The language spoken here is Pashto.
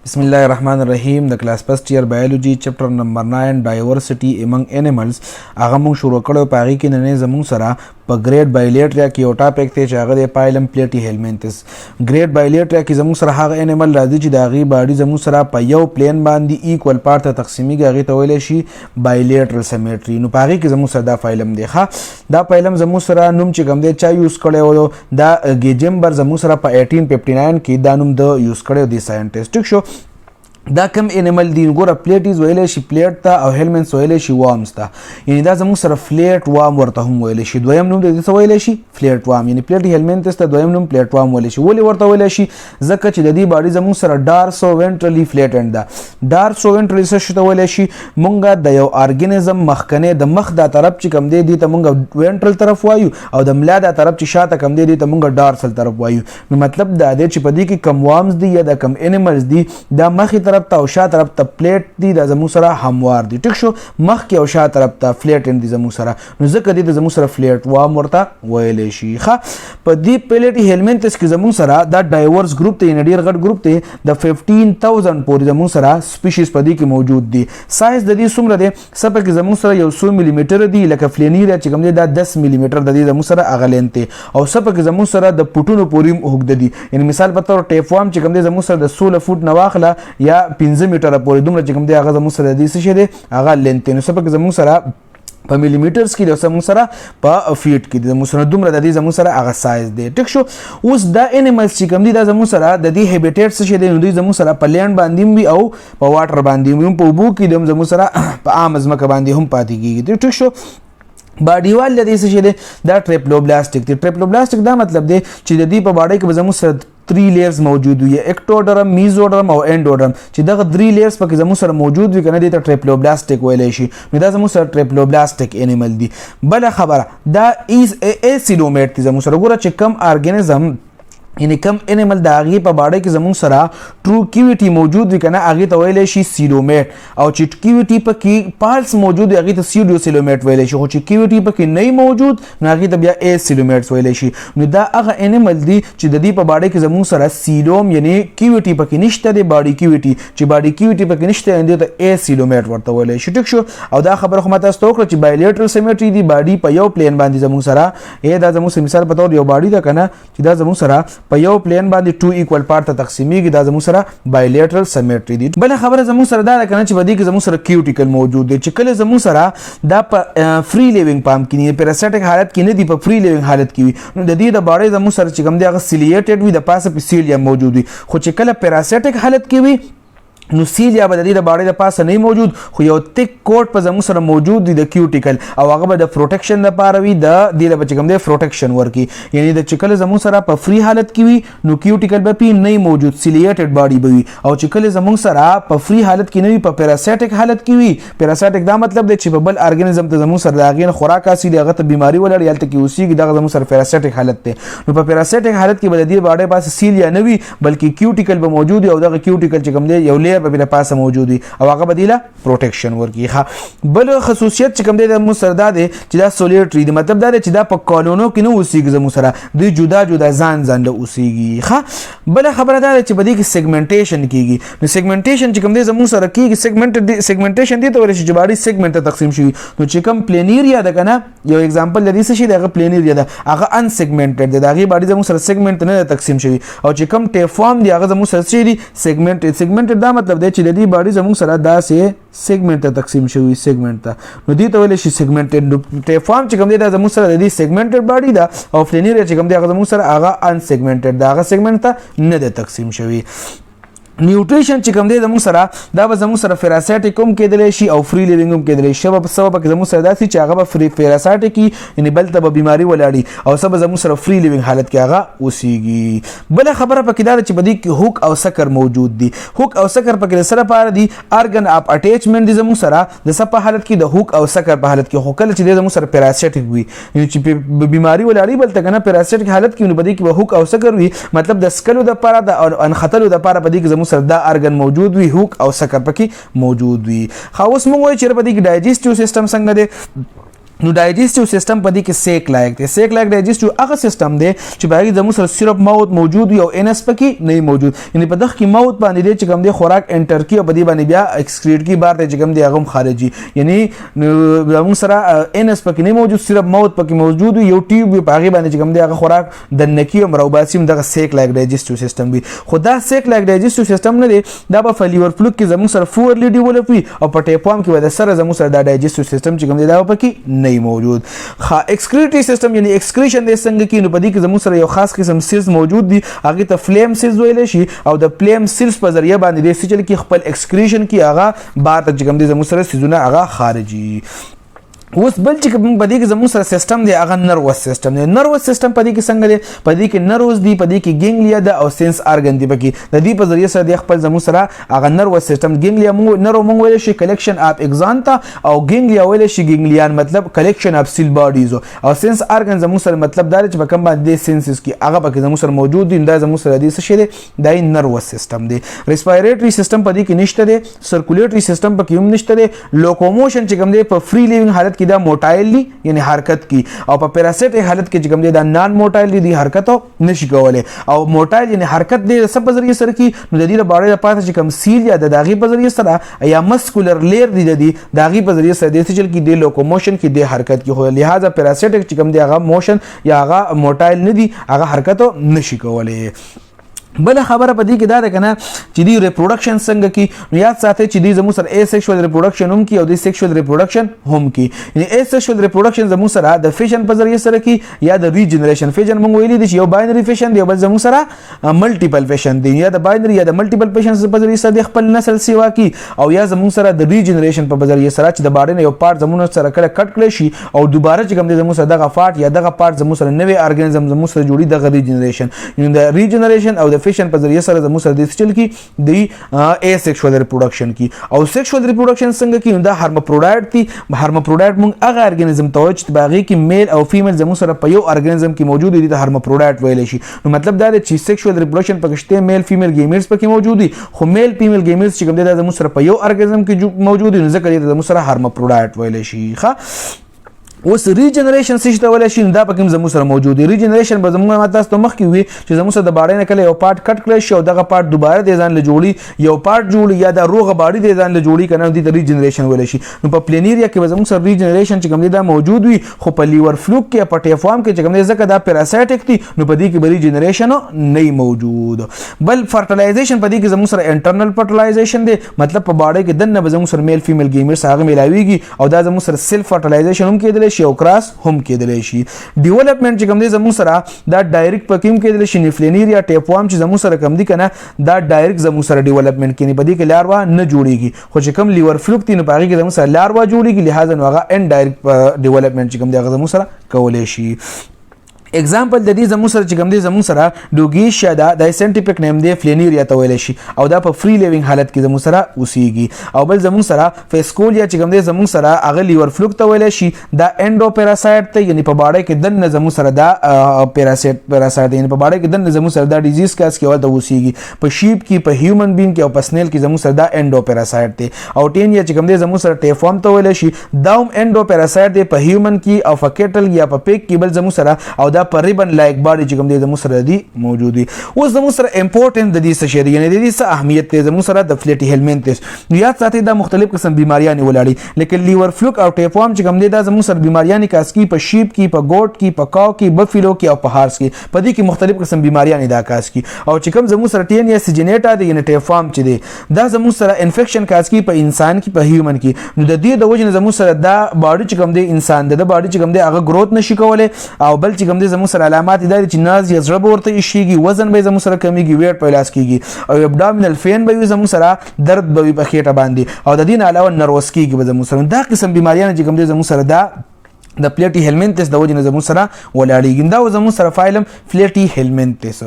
بسم الله الرحمن الرحیم د کلاس فرست ایئر بایولوژي چپټر نمبر 9 ډایورسټي امنګ انیملز هغه موږ شروع کړو په هغې کې نن زموږ سره په ګریډ بایلیټریا کې یو ټاپک دی چې هغه د پایلم پلیټي هیلمنتس ګریډ بایلیټریا کې زموږ سره هغه انیمل راځي چې د هغې باډي زموږ سره په یو پلین باندې ایکول پارټ ته تقسیمیږي هغې ته ویلی شي بایلیټرل سیمیټري نو په هغې کې زموږ سره دا پایلم دی ښه دا پایلم زموږ سره نوم چې کوم دی چا یوز کړی و دا ګیجمبر زموږ سره په 1859 کې دا نوم د یوز کړی دی ساینټسټ ټیک شو دا کم انیمل دی ګوره پلیټیز ویلی شي پلیټ ته او هیلمنټس ویلی شي وارمز ته یعنی دا زموږ سره فلیټ وارم ورته هم ویلی شي دویم نوم د دې څه ویلی شي فلیټ وارم یعنی پلیټي هیلمنټس ته دویم نوم پلیټ وارم ویلی شي ولې ورته ویلی شي ځکه چې د دې باډي زموږ سره ډارسو وینټرلی فلیټنډ ده ډارسو وینټرلی څه ته ویلی شي مونږ د یو ارګانیزم مخکنی د مخ دا طرف چې کم دی دې ته مونږ وینټرل طرف وایو او د ملا دا طرف چې شاته کم دی دې ته مونږ ډارسل طرف وایو نو مطلب دا دی چې په دې کې کم وارمز دي یا د کم انیملز دي دا مخې طرف ته او شا طرف ته پلیټ دی د زموږ سره هموار دي ټیک شو مخکې او شا طرف ته فلیټ دي زموږ سره نو ځکه دې د زموږ سره فلیټ وارم ورته ویلی شي ښه په دې پلیټي هیلمنټس کې زموږ سره دا ډایورس ګروپ دی یعنې ډېر غټ ګروپ دی د 15,000 پورې زموږ سره سپیشیز په دې کې موجود دي سایز د دې څومره دی څه پکې زموږ سره یو څو ملي میټر دي لکه فلینیریا چې کوم دی دا 10 ملي میټر د دې زموږ سره هغه لینت دی او څه پکې زموږ سره د پوټونو پورې اوږده دي یعنې مثال په طور ټیفوام چې کوم دی زموږ سره د 16 فوټ نه واخله یا 15 میټره پورې دومره چې کوم دی هغه زموږ سره دی څه شی دی هغه لینت دی نو څه پکې زموږ سره په ملي میټرز کې د زموږ سره په فیټ کې د زموږ سره دومره د دې زموږ سره هغه سایز دی ټیک شو اوس دا انیملز چې کوم دي دا زموږ سره د دې هیبیټیټ څه شی دی نو دوی زموږ سره په لینډ باندې وي او په واټر باندې وي په اوبو کې د زموږ سره په عام ځمکه باندې هم پاتې کېږي ټیک شو باډیوال د دې څه شی دی دا ټریپلوبلاستیک دی ټریپلوبلاستیک دا مطلب دی چې د دې په باډۍ کې به زموږ سره 3 لیئرز موجود وي اکټوډرم میزوډرم او انډوډرم چې دغه 3 لیئرز پکې زموږ سره موجود وي کنه دې ته ټریپلوبلاستیک ویلی شي نو دا زموږ سره ټریپلوبلاستیک انیمل دی بله خبره دا ایز ایسیلومیټ دی زموږ سره ګوره چې کم ارګانیزم یعنی کم انیمل د هغې په باډۍ کې زموږ سره ټرو کیویټي موجود وي که نه هغې ته ویلی شي سیلومیټ او چې کیویټي پکې پالس موجود وي هغې ته سیډیو سیلومیټ ویلی شي خو چې کیویټي پکې نه موجود نو هغې ته بیا ایس سیلومیټس ویلی شي نو دا هغه انیمل دی چې د دې په باډۍ کې زموږ سره سیلوم یعنی کیویټي پکې نشته دی باډي کیویټي چې باډي کیویټي پکې نشته نو دې ته ایس سیلومیټ ورته ویلی شي ټیک شو او دا خبره خو ما تاسو ته وکړه چې بایلیټرل سیمیټري دی باډي په یو پلین باندې زموږ سره دا زموږ سره مثال په طور یو باډي ده که نه چې دا زموږ سره په یو پلین باندې 2 ایکوال پارټ ته تقسیمیږي دا زموږ سره بایلیټرل سیمیټري دی بله خبره زموږ سره دا ده که نه چې په دې کې زموږ سره کیوټیکل موجود دی چې کله زموږ سره دا په فری لیوینګ پام کې نه پیراسایټک حالت کې نه دی په فری لیوینګ حالت کې وي نو د دې د باډۍ زموږ سره چې کوم دی هغه سیلیټډ وي د پاسه پیسیلیم موجود وي خو چې کله پیراسایټک حالت کې وي نو سیلیا به د دې د باډۍ د پاسه نه موجود خو یو تک کوټ په زموږ سره موجود دی د کیوټیکل او هغه به د پروټیکشن لپاره وي د دې لپاره چې کوم دی پروټیکشن ورکړي یعنی د چې کله زموږ سره په فری حالت کې وي نو کیوټیکل به پې نه موجود سیلیټډ باډي به وي او چې کله زموږ سره په فری حالت کې نه وي په پیراسایټک حالت کې وي پیراسایټک دا مطلب دی چې په بل ارګانیزم ته زموږ سره د هغې نه خوراک حاصلي هغه ته بیماري ولړي هلته کې اوسېږي دغه زموږ سره پیراسایټک حالت دی نو په پیراسایټک حالت کې به د دې باډۍ پاسه سیلیا نه وي بلکې کیوټیکل به موجود وي او دغه کیوټیکل چې کوم دی یو لیر به د پاسه موجود وي او هغه بدیله پروټیکشن ورکړي ښه بل خصوصیت چې کوم دی د زموږ سره دا دی چې دا سولیټري دی مطلب دا دی چې دا په کالونو کې نه اوسېږي زموږ سره دوی جدا جدا ځان ځان له اوسېږي ښه بله خبره دا ده چې په دې کې سیګمنټیشن کېږي نو سیګمنټیشن چې کوم دی زموږ سره کېږي سیګمنټیشن دې ته ویلی شي چې باډي سیګمنټ ته تقسیم شوي نو چې کوم پلینیریا ده که نه یو اگزامپل د دې څه شي دی هغه پلینیریا ده هغه انسیګمنټډ دی د هغې باډي زموږ سره سیګمنټ نه ده تقسیم شوي او چې کوم ټیفارم دی هغه زموږ سره څه دي سیګمنټډ دا مطلب دی چې د دې باډي زموږ سره داسې سیګمنټ ته تقسیم شوی سیګمنټ ته نو دې ته ویلی شي سیګمنټډ ټیفارم چې کوم دی دا زموږ سره د دې سیګمنټډ باډي ده او فلینیریا چې کوم دی هغه زموږ سره هغه انسیګمنټډ ده هغه سیګمنټ ته نه ده تقسیم شوی نیوټریشن چې کوم دی زموږ سره دا به زموږ سره پیراسایټک هم کېدلی شي او فری لیوینګ هم کېدلی شي څه به پکې زموږ سره داسې چې هغه به پیراسایټک وي یعنې بل ته به بیماري ولاړي او څه به زموږ سره فری لیوینګ حالت کې هغه اوسېږي بله خبره پکې دا ده چې په دې کې هوک او سکر موجود دي هوک او سکر پکې د څه لپاره دي ارګن اف اټیچمنټ دي زموږ سره د څه په حالت کې د هوک او سکر په حالت کې خو کله چې دی زموږ سره پیراسایټک وي یعنې چې بیماري ولاړي بل ته که نه پیراسایټک حالت کې نو په دې کې به هوک او سکر وي مطلب د سکلو دپاره د انختلو دپاره په دې کې زموږ سره دا ارګن موجود وي هوک او سکر پکې موجود وي خو اوس موږ وایو چې په دې کې ډایجسټیو سیستم څنګه دی نو ډایجسټیو سیستم په دې کې سیک لایک دی. سیک لایک ډایجسټیو هغه سیستم دی چې باغی زموږ سره صرف ماوت موجود وي او انس پکې نه موجود، یعنی په دغه کې ماوت باندې دی چې کوم دی خوراک انټر کی او په دې باندې بیا ایکسکریټ کی بار دی چې کوم دی هغه خارجي، یعنی زموږ سره انس پکې نه موجود، صرف ماوت پکې موجود وي، یو ټیوب وي باغی باندې چې کوم دی هغه خوراک د نکی او مروباسیم دغه سیک لایک ډایجسټیو سیستم وي. خو دا سیک لایک ډایجسټیو سیستم نه دی، دا په لیور فلوک کې زموږ سره فورلی ډیولپ وي او په ټیپوام کې ود سره زموږ سره دا ډایجسټیو سیستم چې کوم دی دا پکې نه موجود. ایکسکریټری سیستم یعنی ایکسکریشن د څنګه کې نو په دې کې زموږ سره یو خاص قسم سیلز موجود دي، هغه ته فلیم سیلز ویل شي او د فلیم سیلز په ذریعہ باندې د سچل کې خپل ایکسکریشن کې هغه بار ته کوم دي زموږ سره سيزونه هغه خارجي. اوس بل چې کوم په دې کې زموږ سره سیستم دی هغه نروس سیستم دی. نروس سیستم په دې کې څنګه دی؟ په دې کې نروس دی، په دې کې ګینګلیا ده او سنس ارګن دی. پکې د دې په ذریعہ سره د خپل زموږ سره هغه نروس سیستم ګینګلیا مونږ ویل شي کلیکشن اف اگزان ته، او ګینګلیا ویل شي ګینګلیان مطلب کلیکشن اف سیل باډیز، او سنس ارګن زموږ سره مطلب دا چې په کوم باندې سنسز کې هغه پکې زموږ سره موجود دي. دا زموږ سره د څه شي دی؟ دا نروس سیستم دی. ریسپایریټری سیستم په دې کې نشته دی، سرکولیټری سیستم پکې هم نشته دی. لوکوموشن چې کوم دی په فری لیوینګ حالت کې دا موټایل دی یعنی حرکت کی، او په پیراسټ حالت کې چې کوم دی دا نان موټایل دی حرکت نشي کولای، او موټایل یعنی حرکت دی سب په ذریعہ سره کی نو د دې لپاره د پاتې چې کوم سیل یا د داغي په ذریعہ سره یا مسکولر لیر دی د داغي په ذریعہ سره د سچل کې د لوکوموشن کې د حرکت کې، خو لہذا پیراسټ چې کوم دی هغه موشن یا هغه موټایل نه دی هغه حرکت نشي کولای. بل خبره په دې کې دا ده کنه چې دی ریپروډکشن څنګه کی، نو یاد ساتئ چې دی زموږ سره ای سیکشوال ریپروډکشن هم کی او دی سیکشوال ریپروډکشن هم کی. یعنی ای سیکشوال ریپروډکشن زموږ سره د فیشن په ذریعہ سره کی یا د ریجنریشن. فیشن موږ ویلي دي چې یو باینری فیشن دی او بل زموږ سره ملټیپل فیشن دی، یا د باینری یا د ملټیپل فیشن په ذریعہ سره د خپل نسل سیوا کی، او یا زموږ سره د ریجنریشن په ذریعہ سره چې د باډي نه یو پارت زموږ سره کله کټ کړی شي او دوباره چې کوم دی زموږ سره دغه پارت یا دغه پارت زموږ سره نوې ارګانیزم زموږ سره جوړي دغه ریجنریشن. یعنی د ریجنریشن او د فیشن په ذریعہ سره زموږ سره د سچل کی دی ای سیکشوال ریپروډکشن کی. او سیکشوال ریپروډکشن څنګه کی؟ دا هرمافرودایټ دی. هرمافرودایټ موږ هغه ارګانیزم ته وایي چې باغی کې میل او فیمیل زموږ سره په یو ارګانیزم کې موجود دي، ته هرمافرودایټ ویل شي. نو مطلب دا دی چې سیکشوال ریپروډکشن پکشته میل فیمیل گیمیټس پکې موجود دي، خو میل فیمیل گیمیټس چې کوم دي دا زموږ سره په یو ارګانیزم کې موجود دي، نو ځکه دې زموږ سره هرمافرودایټ ویل شي. ښه اوس ریجنریشن څه ته ویل شي؟ دا پکې زموږ سره موجود دی. ریجنریشن به زموږ ماته تاسو مخ کې وي چې زموږ سره د باډي نه کله یو پارت کټ کړی شي او دغه پارت دوباره د ځان له جوړي یو پارت جوړي یا د روغه باډي د ځان له جوړي کنه د ریجنریشن ویل شي. نو په پلینیریا کې به زموږ سره ریجنریشن چې کوم دی دا موجود وي، خو په لیور فلوک کې په ټیفوام کې چې کوم دی ځکه دا پیراسایټک دی نو په دې کې به ریجنریشن نه موجود. بل فرټیلایزیشن په دې کې زموږ سره انټرنل فرټیلایزیشن دی، مطلب په باډي کې دنه به زموږ سره میل فیمیل گیمیټس هغه ملاويږي او دا زموږ سره سیلف فرټیلایزیشن هم کېدلی شي او کراس هم کېدلی شي. ډیولپمنٹ چې کوم دی زموږ سره دا ډایرکټ پکیم کېدلی شي. نیفلینیریا ټیپوام چې زموږ سره کوم دی کنه دا ډایرکټ زموږ سره ډیولپمنٹ کینی په دې کې لاروا نه جوړیږي، خو چې کوم لیور فلوک دی نو په هغه کې زموږ سره لاروا جوړیږي، لہذا نو هغه ان ډایرکټ ډیولپمنٹ چې کوم دی هغه زموږ سره کولای شي. اگزامپل د دې زموږ سره چې کوم دی زموږ سره ډوګیشیا دا د ساينټیفیک نیم دی فلینیریا ته ویل شي او دا په فری لیوینګ حالت کې زموږ سره اوسېږي. او بل زموږ سره فیسکولیا چې کوم دی زموږ سره هغه لیور فلوک ته ویل شي، دا انډو پیراسایټ ته یعنی په باډي کې دنه زموږ سره دا پیراسایټ یعنی په باډي کې دنه زموږ سره دا ډیزیز کاس کې ولته اوسېږي. په شیپ کې په هیومن بینګ کې او په سنیل کې زموږ سره دا انډو پیراسایټ دی. او ټینیا چې کوم دی زموږ سره ټیفوم ته ویل شي، دا هم انډو پیراسایټ دی په هیومن کې او په کیټل یا په پیک کې بل زموږ سره، او دا په ریبن لایک باډي چې کوم دی زموږ سره دی موجود دي. اوس زموږ سره امپورټنت د دې څه شی دی، یعنی د دې څه اهمیت دی زموږ سره د فلیټي هیلمنتس. نو یاد ساتئ دا مختلف قسم بیماریاں ولاړي، لیکن لیور فلوک او ټیپوام چې کوم دی دا زموږ سره بیماریاں کاس کی په شیپ کې په ګوټ کې په کاو کې بفیلو کې او په هارس کې په دې کې مختلف قسم بیماریاں دا کاس کی. او چې کوم زموږ سره ټین یا سیجنیټا دی یعنی ټیپوام چې دی دا زموږ سره انفیکشن کاس کی په انسان کې په هیومن کې. نو د دې د وجه زموږ سره دا باډي چې کوم دی انسان د باډي چې کوم دی هغه گروث نشي کولای، او بل چې کوم دی زموږ سره علامات دي چې ناز یا زړه ورته شيږي، وزن به زموږ سره کمیږي، ویټ په لاس کېږي، او ابډامینل فین به زموږ سره درد به په خېټه باندې، او د دې علاوه نروس کېږي به زموږ سره. دا قسم بیماریاں چې کوم دي زموږ سره دا د پلیټي هیلمنتس د وجه نه زموږ سره ولاړېږي. دا زموږ سره فایلم فلیټي هیلمنتس.